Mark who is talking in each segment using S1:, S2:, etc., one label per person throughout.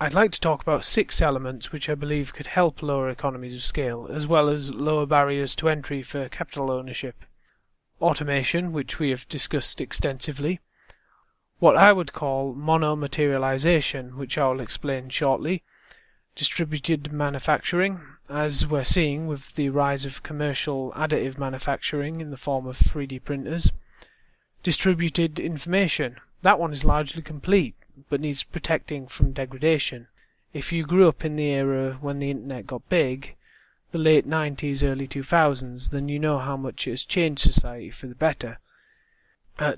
S1: I'd like to talk about 6 elements which I believe could help lower economies of scale, as well as lower barriers to entry for capital ownership. Automation, which we have discussed extensively. What I would call mono-materialization, which I will explain shortly. Distributed manufacturing, as we're seeing with the rise of commercial additive manufacturing in the form of 3D printers. Distributed information. That one is largely complete, but needs protecting from degradation. If you grew up in the era when the internet got big, the late 90s, early 2000s, then you know how much it has changed society for the better.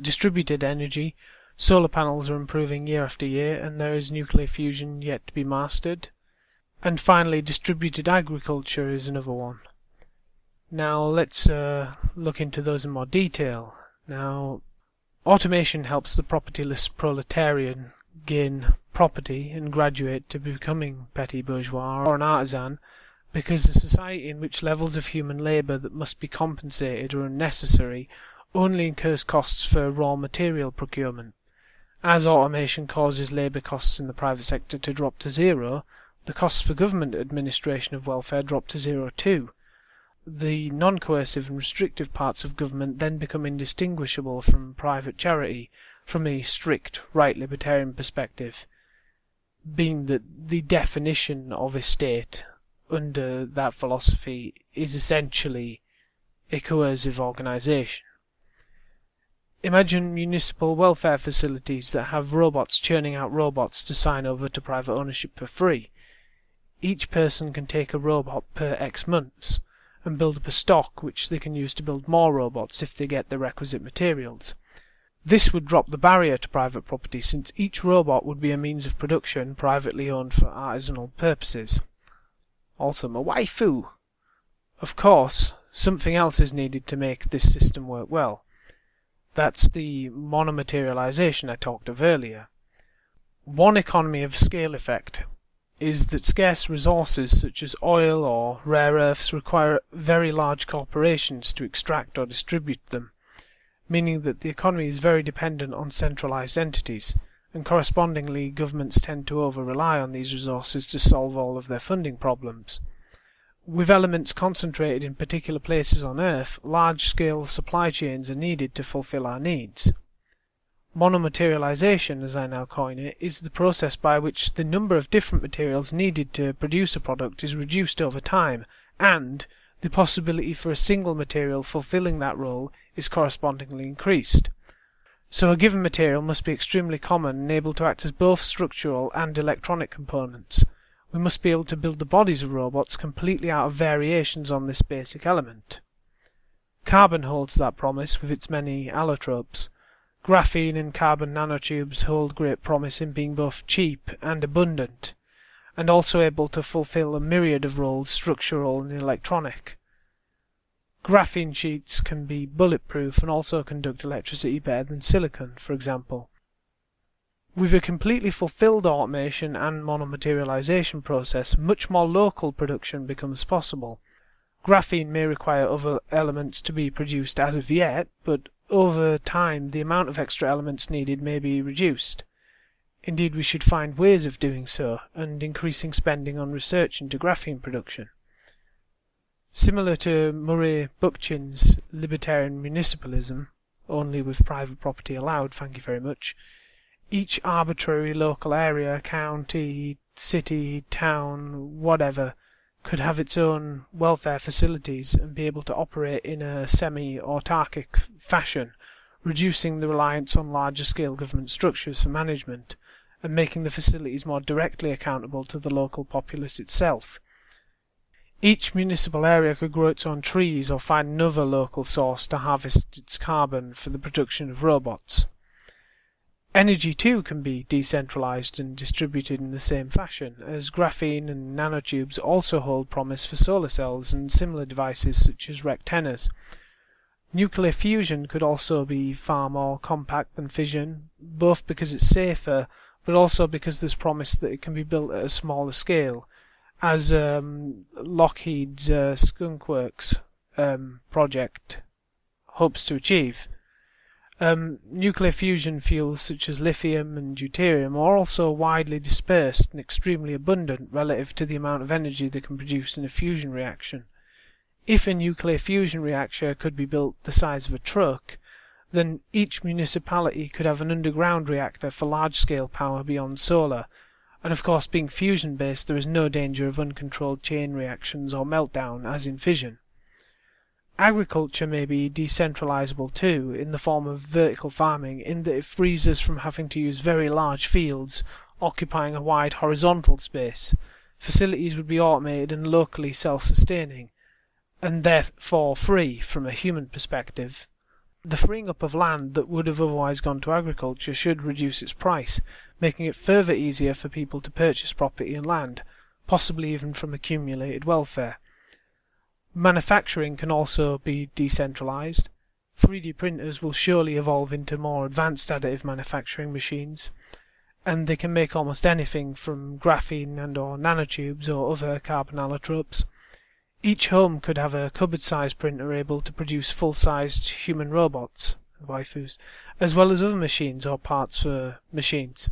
S1: Distributed energy. Solar panels are improving year after year, and there is nuclear fusion yet to be mastered. And finally, distributed agriculture is another one. Now let's look into those in more detail. Now, automation helps the propertyless proletarian gain property and graduate to becoming petit bourgeois or an artisan, because a society in which levels of human labour that must be compensated are unnecessary only incurs costs for raw material procurement. As automation causes labour costs in the private sector to drop to zero, the costs for government administration of welfare drop to zero too. The non-coercive and restrictive parts of government then become indistinguishable from private charity from a strict right libertarian perspective, being that the definition of a state under that philosophy is essentially a coercive organisation. Imagine municipal welfare facilities that have robots churning out robots to sign over to private ownership for free. Each person can take a robot per X months and build up a stock which they can use to build more robots if they get the requisite materials. This would drop the barrier to private property, since each robot would be a means of production privately owned for artisanal purposes. Also, my waifu! Of course, something else is needed to make this system work well. That's the monomaterialization I talked of earlier. One economy of scale effect is that scarce resources such as oil or rare earths require very large corporations to extract or distribute them, meaning that the economy is very dependent on centralized entities, and correspondingly governments tend to over-rely on these resources to solve all of their funding problems. With elements concentrated in particular places on Earth, large-scale supply chains are needed to fulfill our needs. Monomaterialization, as I now coin it, is the process by which the number of different materials needed to produce a product is reduced over time, and the possibility for a single material fulfilling that role is correspondingly increased. So a given material must be extremely common and able to act as both structural and electronic components. We must be able to build the bodies of robots completely out of variations on this basic element. Carbon holds that promise with its many allotropes. Graphene and carbon nanotubes hold great promise in being both cheap and abundant, and also able to fulfill a myriad of roles, structural and electronic. Graphene sheets can be bulletproof and also conduct electricity better than silicon, for example. With a completely fulfilled automation and monomaterialization process, much more local production becomes possible. Graphene may require other elements to be produced as of yet, but over time the amount of extra elements needed may be reduced. Indeed, we should find ways of doing so, and increasing spending on research into graphene production. Similar to Murray Bookchin's Libertarian Municipalism, only with private property allowed, thank you very much, each arbitrary local area, county, city, town, whatever, could have its own welfare facilities and be able to operate in a semi-autarkic fashion, reducing the reliance on larger scale government structures for management, and making the facilities more directly accountable to the local populace itself. Each municipal area could grow its own trees or find another local source to harvest its carbon for the production of robots. Energy too can be decentralized and distributed in the same fashion, as graphene and nanotubes also hold promise for solar cells and similar devices such as rectennas. Nuclear fusion could also be far more compact than fission, both because it's safer, but also because there's promise that it can be built at a smaller scale, as Lockheed's Skunk Works project hopes to achieve. Nuclear fusion fuels such as lithium and deuterium are also widely dispersed and extremely abundant relative to the amount of energy they can produce in a fusion reaction. If a nuclear fusion reactor could be built the size of a truck, then each municipality could have an underground reactor for large-scale power beyond solar, and of course being fusion-based there is no danger of uncontrolled chain reactions or meltdown as in fission. Agriculture may be decentralizable too, in the form of vertical farming, in that it frees us from having to use very large fields, occupying a wide horizontal space. Facilities would be automated and locally self-sustaining, and therefore free from a human perspective. The freeing up of land that would have otherwise gone to agriculture should reduce its price, making it further easier for people to purchase property and land, possibly even from accumulated welfare. Manufacturing can also be decentralized. 3D printers will surely evolve into more advanced additive manufacturing machines, and they can make almost anything from graphene and or nanotubes or other carbon allotropes. Each home could have a cupboard-sized printer able to produce full-sized human robots, waifus, as well as other machines or parts for machines.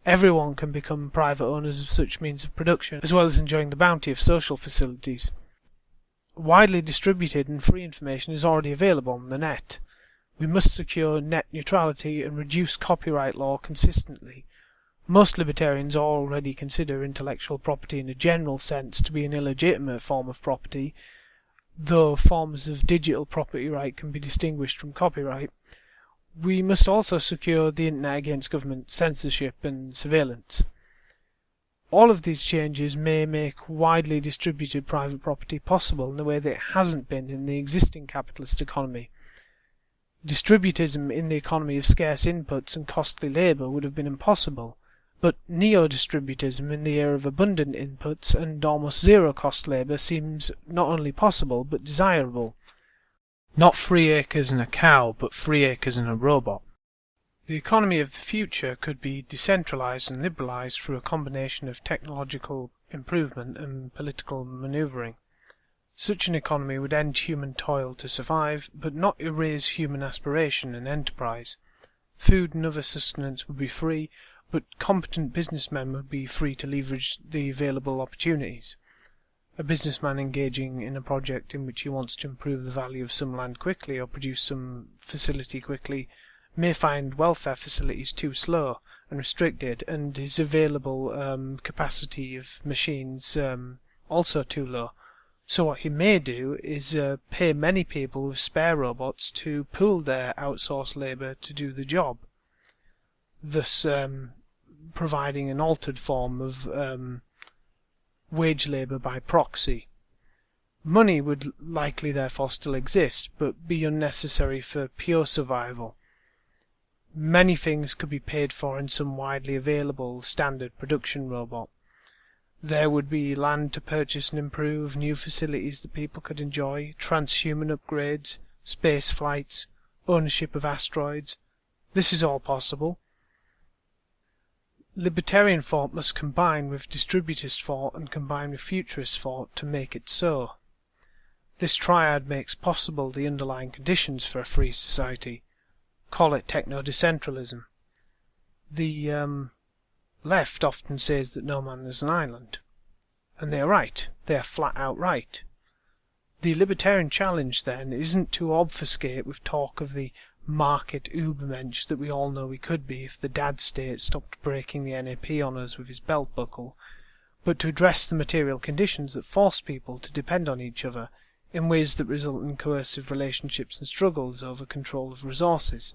S1: Everyone can become private owners of such means of production, as well as enjoying the bounty of social facilities. Widely distributed and free information is already available on the net. We must secure net neutrality and reduce copyright law consistently. Most libertarians already consider intellectual property in a general sense to be an illegitimate form of property, though forms of digital property right can be distinguished from copyright. We must also secure the internet against government censorship and surveillance. All of these changes may make widely distributed private property possible in a way that it hasn't been in the existing capitalist economy. Distributism in the economy of scarce inputs and costly labour would have been impossible, but neo-distributism in the era of abundant inputs and almost zero-cost labour seems not only possible but desirable. Not free acres and a cow, but free acres and a robot. The economy of the future could be decentralized and liberalized through a combination of technological improvement and political maneuvering. Such an economy would end human toil to survive, but not erase human aspiration and enterprise. Food and other sustenance would be free, but competent businessmen would be free to leverage the available opportunities. A businessman engaging in a project in which he wants to improve the value of some land quickly or produce some facility quickly may find welfare facilities too slow and restricted, and his available capacity of machines also too low. So what he may do is pay many people with spare robots to pool their outsourced labour to do the job, thus providing an altered form of wage labour by proxy. Money would likely therefore still exist, but be unnecessary for pure survival. Many things could be paid for in some widely available standard production robot. There would be land to purchase and improve, new facilities that people could enjoy, transhuman upgrades, space flights, ownership of asteroids. This is all possible. Libertarian thought must combine with distributist thought and combine with futurist thought to make it so. This triad makes possible the underlying conditions for a free society. Call it Techno-Decentralism. The left often says that no man is an island. And they are right. They are flat out right. The libertarian challenge, then, isn't to obfuscate with talk of the market ubermensch that we all know we could be if the dad state stopped breaking the NAP on us with his belt buckle, but to address the material conditions that force people to depend on each other in ways that result in coercive relationships and struggles over control of resources.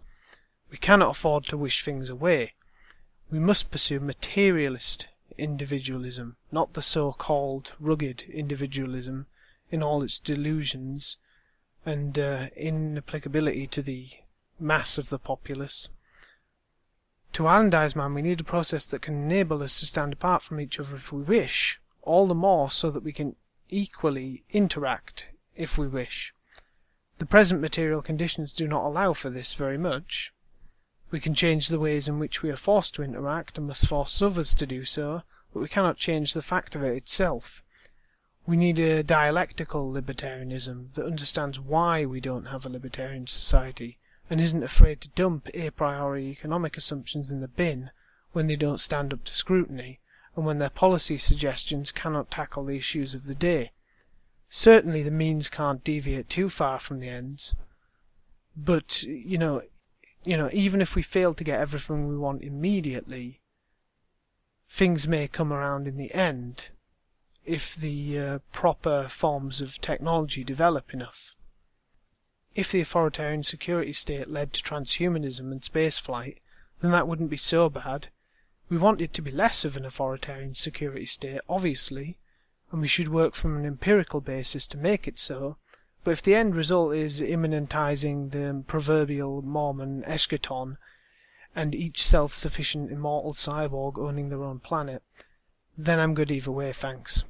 S1: We cannot afford to wish things away. We must pursue materialist individualism, not the so-called rugged individualism in all its delusions and inapplicability to the mass of the populace. To islandize man, we need a process that can enable us to stand apart from each other if we wish, all the more so that we can equally interact if we wish. The present material conditions do not allow for this very much. We can change the ways in which we are forced to interact and must force others to do so, but we cannot change the fact of it itself. We need a dialectical libertarianism that understands why we don't have a libertarian society, and isn't afraid to dump a priori economic assumptions in the bin when they don't stand up to scrutiny, and when their policy suggestions cannot tackle the issues of the day. Certainly the means can't deviate too far from the ends, but, even if we fail to get everything we want immediately, things may come around in the end, if the proper forms of technology develop enough. If the authoritarian security state led to transhumanism and spaceflight, then that wouldn't be so bad. We want it to be less of an authoritarian security state, obviously, and we should work from an empirical basis to make it so, but if the end result is immanentizing the proverbial Mormon eschaton, and each self-sufficient immortal cyborg owning their own planet, then I'm good either way, thanks.